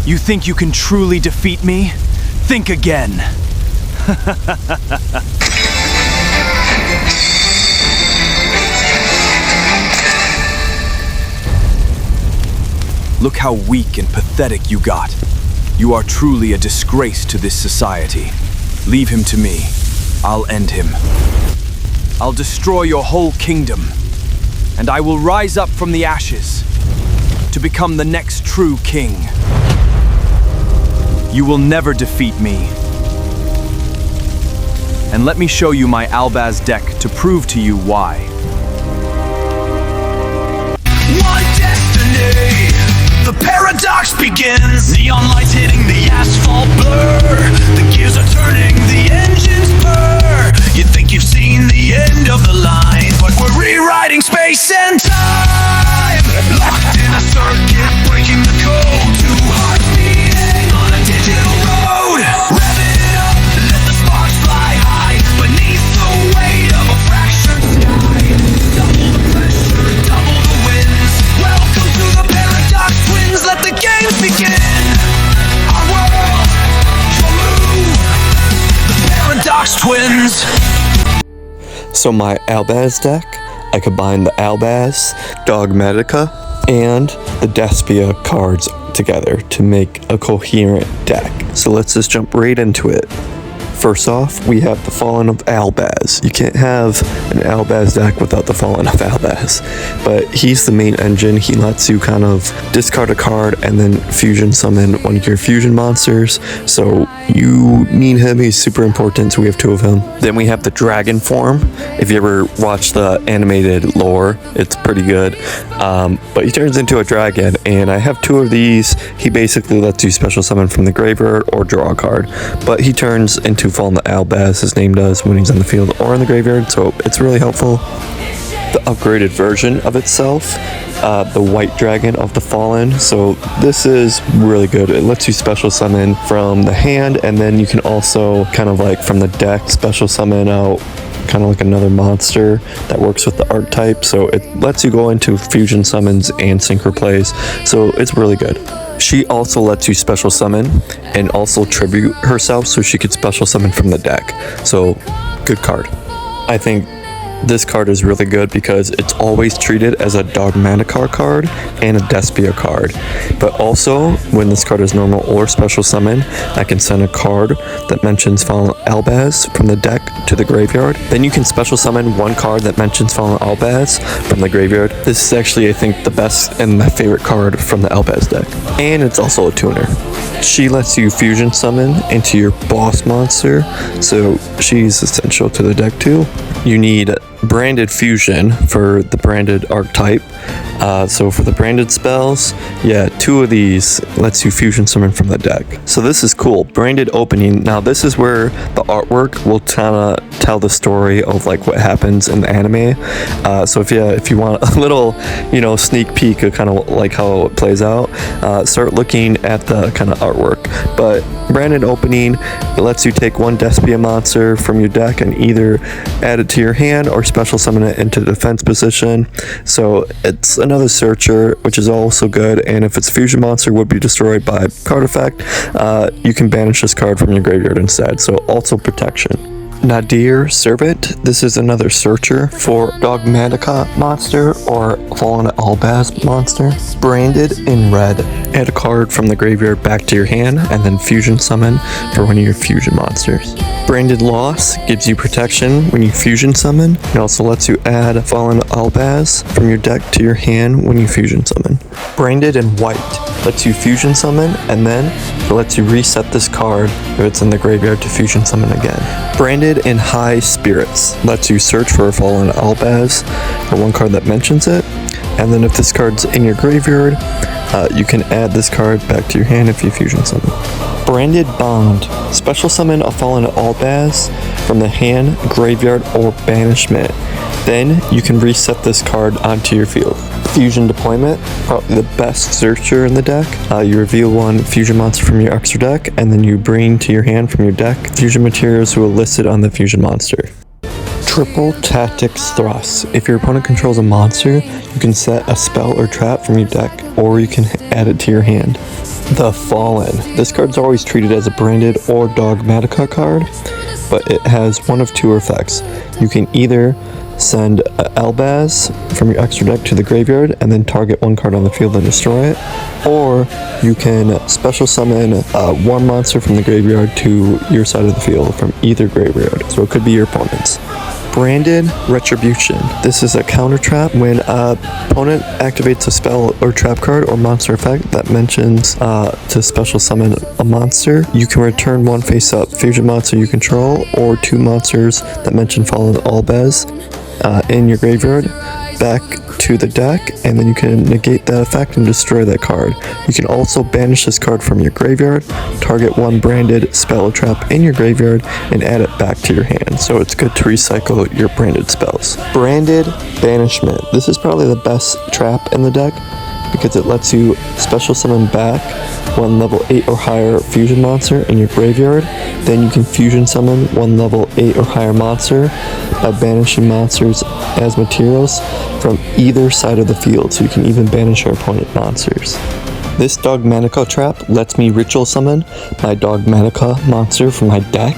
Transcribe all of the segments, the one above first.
You think you can truly defeat me? Think again. Look how weak and pathetic you got. You are truly a disgrace to this society. Leave him to me. I'll end him. I'll destroy your whole kingdom, and I will rise up from the ashes to become the next true king. You will never defeat me. And let me show you my Albaz deck to prove to you why. One destiny, the paradox begins. Neon lights hitting the asphalt blur. The gears are turning, the engines purr. You think you've seen the end of the line, but we're rewriting space and time. Locked in a circuit, breaking the code. Two hearts beating on a digital road. Rev it up, let the sparks fly high beneath the weight of a fractured sky. Double the pressure, double the winds. Welcome to the paradox twins. Let the games begin. Our world, your move. The paradox twins. So my Albaz deck, I combine the Albaz, Dogmatica, and the Despia cards together to make a coherent deck. So let's just jump right into it. First off, we have the Fallen of Albaz. You can't have an Albaz deck without the Fallen of Albaz, but he's the main engine. He lets you kind of discard a card and then fusion summon one of your fusion monsters, so you need him. He's super important, so we have two of him. Then we have the Dragon form. If you ever watch the animated lore, it's pretty good, but he turns into a dragon, and I have two of these. He basically lets you special summon from the graveyard or draw a card, but he turns into Fallen of Albaz, his name does, when he's on the field or in the graveyard, so it's really helpful. The upgraded version of itself, the White Dragon of the Fallen, so this is really good. It lets you special summon from the hand, and then you can also kind of like from the deck special summon out kind of like another monster that works with the archetype, so it lets you go into fusion summons and synchro plays, so it's really good. She also lets you special summon and also tribute herself, so she could special summon from the deck, so good card. I think this card is really good because it's always treated as a Dogmatica card and a Despia card. But also, when this card is normal or special summon, I can send a card that mentions Fallen Albaz from the deck to the graveyard. Then you can special summon one card that mentions Fallen Albaz from the graveyard. This is actually, I think, the best and my favorite card from the Albaz deck. And it's also a tuner. She lets you fusion summon into your boss monster, so she's essential to the deck too. You need branded fusion for the branded archetype. So for the branded spells, yeah, two of these lets you fusion summon from the deck. So this is cool. Branded opening. Now this is where the artwork will kind of tell the story of like what happens in the anime. So if you want a little, sneak peek of kind of like how it plays out, start looking at the kind of artwork. But branded opening, it lets you take one Despia monster from your deck and either add it to your hand or special summon it into the defense position. So it's another searcher, which is also good, and if its fusion monster would be destroyed by card effect, you can banish this card from your graveyard instead, so also protection. Nadir Servant. This is another searcher for Dogmatica monster or Fallen Albaz monster. Branded in red. Add a card from the graveyard back to your hand and then fusion summon for one of your fusion monsters. Branded Loss gives you protection when you fusion summon. It also lets you add Fallen Albaz from your deck to your hand when you fusion summon. Branded in white lets you fusion summon, and then it lets you reset this card if it's in the graveyard to fusion summon again. Branded in High Spirits lets you search for a Fallen Albaz for one card that mentions it, and then if this card's in your graveyard, you can add this card back to your hand if you fusion summon. Branded Bond. Special summon a Fallen Albaz from the hand, graveyard, or banishment. Then you can reset this card onto your field. Fusion Deployment, probably the best searcher in the deck. You reveal one fusion monster from your extra deck, and then you bring to your hand from your deck fusion materials who are listed on the fusion monster. Triple Tactics Thrust. If your opponent controls a monster, you can set a spell or trap from your deck, or you can add it to your hand. The Fallen. This card's always treated as a branded or Dogmatica card, but it has one of two effects. You can either send Albaz from your extra deck to the graveyard and then target one card on the field and destroy it, or you can special summon one monster from the graveyard to your side of the field from either graveyard, so it could be your opponent's. Branded Retribution. This is a counter trap. When an opponent activates a spell or trap card or monster effect that mentions to special summon a monster, you can return one face-up fusion monster you control or two monsters that mention Fallen of Albaz in your graveyard back to the deck, and then you can negate that effect and destroy that card. You can also banish this card from your graveyard, target one branded spell or trap in your graveyard, and add it back to your hand. So it's good to recycle your branded spells. Branded Banishment. This is probably the best trap in the deck because it lets you special summon back one level 8 or higher fusion monster in your graveyard. Then you can fusion summon one level 8 or higher monster by banishing monsters as materials from either side of the field, so you can even banish your opponent monsters. This Dogmatica trap lets me ritual summon my Dogmatica monster from my deck,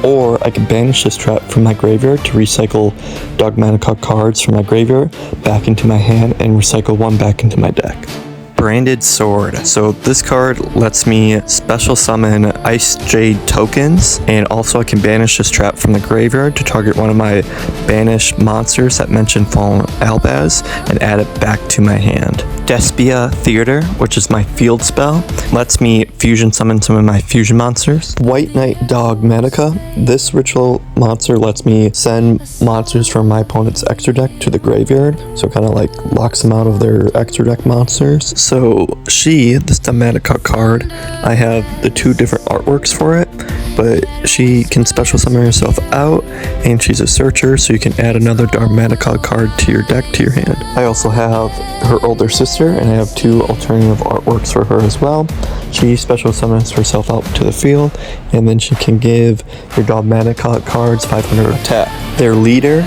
or I can banish this trap from my graveyard to recycle Dogmatica cards from my graveyard back into my hand and recycle one back into my deck. Branded Sword. So this card lets me special summon Ice Jade tokens, and also I can banish this trap from the graveyard to target one of my banished monsters that mention Fallen of Albaz and add it back to my hand. Despia Theater, which is my field spell, lets me fusion summon some of my fusion monsters. White Knight Dogmatica. This ritual monster lets me send monsters from my opponent's extra deck to the graveyard, so it kind of like locks them out of their extra deck monsters. So this Dogmatica card, I have the two different artworks for it, but she can special summon herself out, and she's a searcher, so you can add another Dogmatica card to your deck to your hand. I also have her older sister, and I have two alternative artworks for her as well. She special summons herself out to the field, and then she can give your Dogmatica cards 500 attack. Their leader,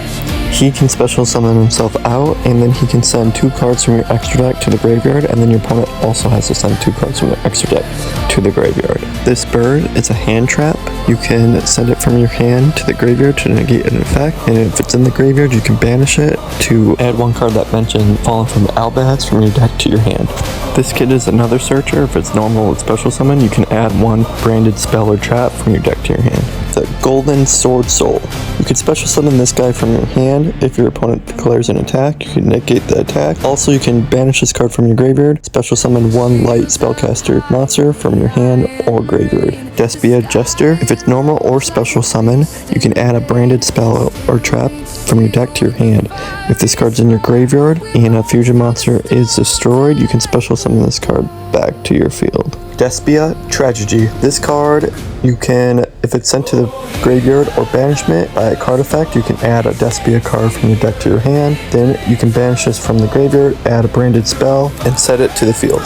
he can special summon himself out, and then he can send two cards from your extra deck to the graveyard, and then your opponent also has to send two cards from their extra deck to the graveyard. This bird is a hand trap. You can send it from your hand to the graveyard to negate an effect, and if it's in the graveyard, you can banish it to add one card that mentioned Fallen from Albaz from your deck to your hand. This kid is another searcher. If it's normal with special summon, you can add one branded spell or trap from your deck to your hand. The Golden Sword Soul. You can special summon this guy from your hand. If your opponent declares an attack, you can negate the attack. Also, you can banish this card from your graveyard, special summon one light spellcaster monster from your hand or graveyard. Despia Jester. If it's normal or special summon, you can add a branded spell or trap from your deck to your hand. If this card's in your graveyard and a fusion monster is destroyed, you can special summon this card back to your field. Despia Tragedy. This card, you can, if it's sent to the graveyard or banishment by a card effect, you can add a Despia card from your deck to your hand. Then you can banish this from the graveyard, add a branded spell, and set it to the field.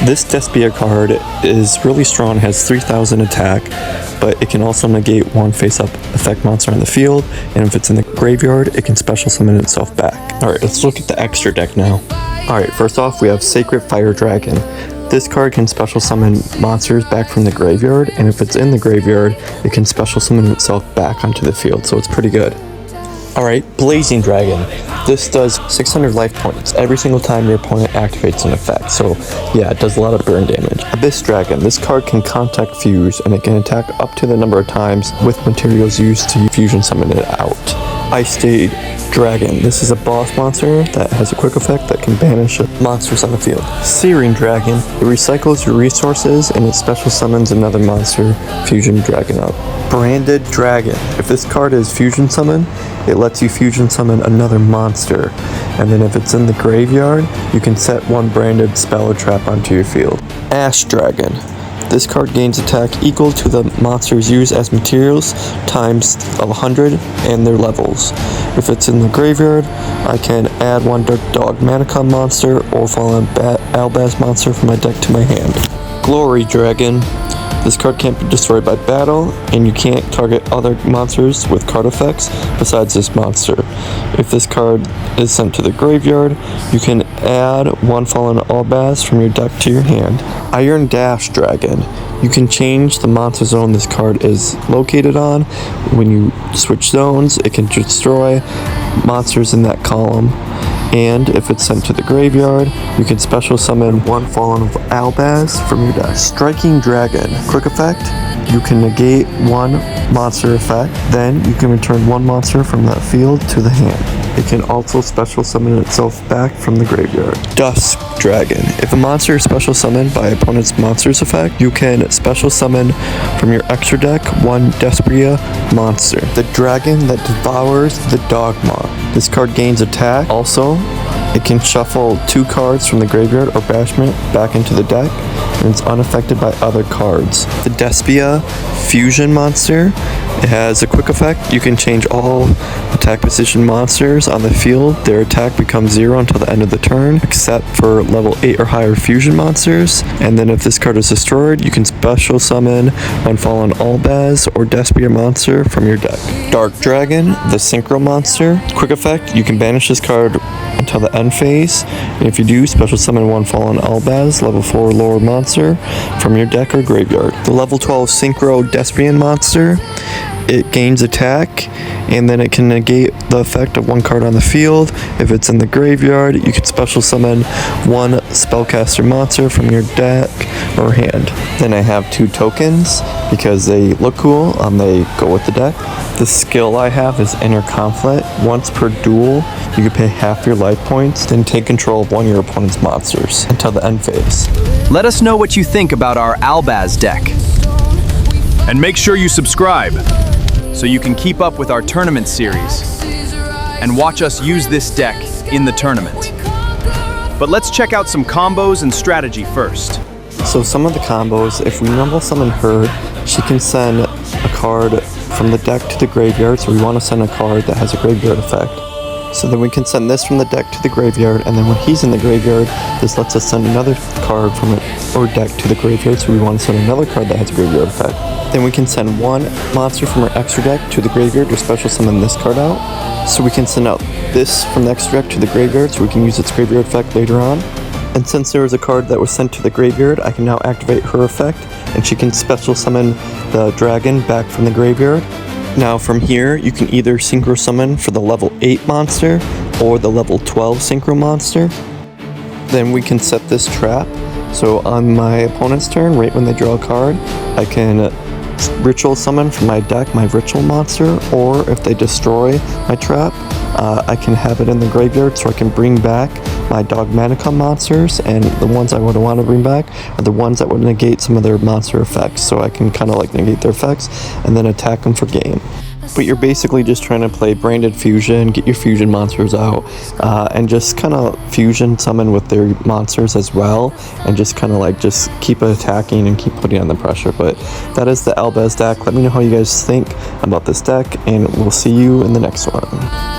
This Despia card is really strong, has 3000 attack, but it can also negate one face-up effect monster on the field, and if it's in the graveyard, it can special summon itself back. Alright, let's look at the extra deck now. Alright, first off, we have Sacred Fire Dragon. This card can special summon monsters back from the graveyard, and if it's in the graveyard, it can special summon itself back onto the field, so it's pretty good. Alright, Blazing Dragon. This does 600 life points every single time your opponent activates an effect, so yeah, it does a lot of burn damage. Abyss Dragon. This card can contact fuse, and it can attack up to the number of times with materials used to fusion summon it out. Ice Jade Dragon. This is a boss monster that has a quick effect that can banish monsters on the field. Searing Dragon. It recycles your resources, and it special summons another monster, fusion dragon up. Branded Dragon. If this card is fusion summon, it lets you fusion summon another monster, and then if it's in the graveyard, you can set one branded spell or trap onto your field. Ash Dragon. This card gains attack equal to the monsters used as materials times 100 and their levels. If it's in the graveyard, I can add one Dogmatica monster or Fallen Albaz monster from my deck to my hand. Glory Dragon. This card can't be destroyed by battle, and you can't target other monsters with card effects besides this monster. If this card is sent to the graveyard, you can add one Fallen of Albaz from your deck to your hand. Iron Dash Dragon. You can change the monster zone this card is located on. When you switch zones, it can destroy monsters in that column. And if it's sent to the graveyard, you can special summon one Fallen of Albaz from your deck. Striking Dragon. Quick effect. You can negate one monster effect, then you can return one monster from that field to the hand. It can also special summon itself back from the graveyard. Dusk Dragon. If a monster is special summoned by opponent's monster's effect, you can special summon from your extra deck one Despia monster. The Dragon that devours the Dogma. This card gains attack. Also, it can shuffle 2 cards from the graveyard or banishment back into the deck, and it's unaffected by other cards. The Despia Fusion monster. It has a quick effect. You can change all attack position monsters on the field. Their attack becomes 0 until the end of the turn, except for level 8 or higher fusion monsters. And then if this card is destroyed, you can special summon one Fallen Albaz or Despia monster from your deck. Dark Dragon, the Synchro monster. Quick effect, you can banish this card until the end phase, and if you do, special summon one Fallen Albaz, level 4 lower monster, from your deck or graveyard. The level 12 Synchro Despian monster, it gains attack, and then it can negate the effect of one card on the field. If it's in the graveyard, you can special summon one spellcaster monster from your deck or hand. Then I have 2 tokens, because they look cool, they go with the deck. The skill I have is Inner Conflict. Once per duel, you can pay half your life points, then take control of one of your opponent's monsters until the end phase. Let us know what you think about our Albaz deck. And make sure you subscribe so you can keep up with our tournament series and watch us use this deck in the tournament. But let's check out some combos and strategy first. So some of the combos, if we normal summon her, she can send a card from the deck to the graveyard, so we want to send a card that has a graveyard effect. So then we can send this from the deck to the graveyard, and then when he's in the graveyard, this lets us send another card from our deck to the graveyard, so we want to send another card that has a graveyard effect. Then we can send one monster from our extra deck to the graveyard to special summon this card out. So we can send out this from the extra deck to the graveyard, so we can use its graveyard effect later on. And since there was a card that was sent to the graveyard, I can now activate her effect, and she can special summon the dragon back from the graveyard. Now from here, you can either synchro summon for the level 8 monster or the level 12 synchro monster. Then we can set this trap. So on my opponent's turn, right when they draw a card, I can ritual summon from my deck my ritual monster, or if they destroy my trap, I can have it in the graveyard so I can bring back my Dogmatica monsters, and the ones I would want to bring back are the ones that would negate some of their monster effects, so I can kind of like negate their effects and then attack them for game. But you're basically just trying to play branded fusion, get your fusion monsters out, and just kind of fusion summon with their monsters as well, and just kind of like just keep attacking and keep putting on the pressure. But that is the Albaz deck. Let me know how you guys think about this deck, and we'll see you in the next one.